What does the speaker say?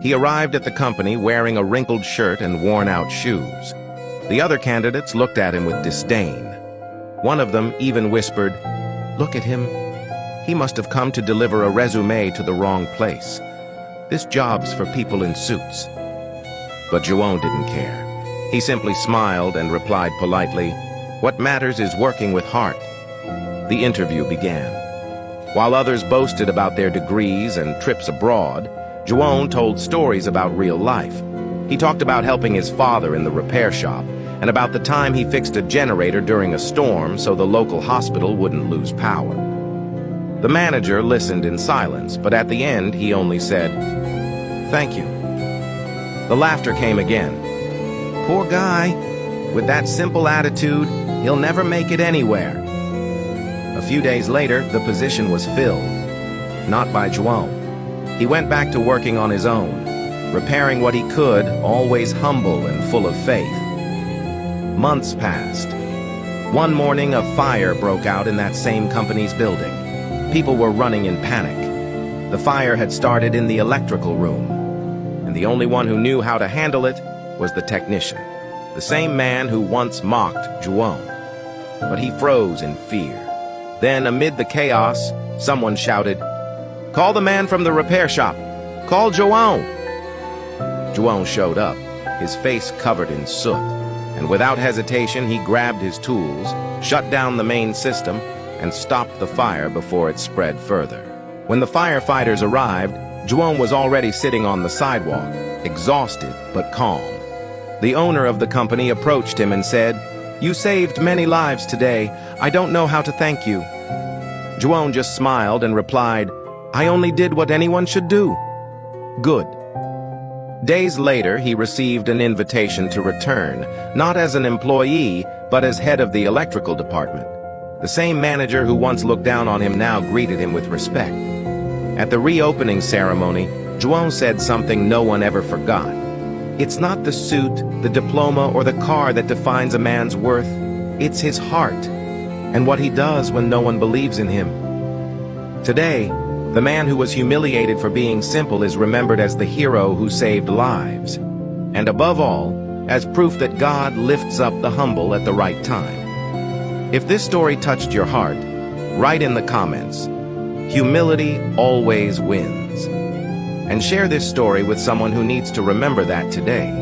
He arrived at the company wearing a wrinkled shirt and worn-out shoes. The other candidates looked at him with disdain. One of them even whispered, "Look at him. He must have come to deliver a resume to the wrong place. This job's for people in suits." But Juwon didn't care. He simply smiled and replied politely, "What matters is working with heart." The interview began. While others boasted about their degrees and trips abroad, Juwon told stories about real life. He talked about helping his father in the repair shop and about the time he fixed a generator during a storm so the local hospital wouldn't lose power. The manager listened in silence, but at the end he only said, "Thank you." The laughter came again. "Poor guy. With that simple attitude, he'll never make it anywhere." A few days later, the position was filled. Not by Juwon. He went back to working on his own, repairing what he could, always humble and full of faith. Months passed. One morning, a fire broke out in that same company's building. People were running in panic. The fire had started in the electrical room, and the only one who knew how to handle it was the technician, the same man who once mocked Juwon. But he froze in fear. Then, amid the chaos, someone shouted, "Call the man from the repair shop! Call Juwon!" Juwon showed up, his face covered in soot, and without hesitation he grabbed his tools, shut down the main system, and stopped the fire before it spread further. When the firefighters arrived, Juwon was already sitting on the sidewalk, exhausted but calm. The owner of the company approached him and said, "You saved many lives today. I don't know how to thank you." Juwon just smiled and replied, "I only did what anyone should do." Good. Days later, he received an invitation to return, not as an employee, but as head of the electrical department. The same manager who once looked down on him now greeted him with respect. At the reopening ceremony, Juwon said something no one ever forgot. "It's not the suit, the diploma, or the car that defines a man's worth. It's his heart, and what he does when no one believes in him." Today, the man who was humiliated for being simple is remembered as the hero who saved lives, and above all, as proof that God lifts up the humble at the right time. If this story touched your heart, write in the comments, "Humility always wins." And share this story with someone who needs to remember that today.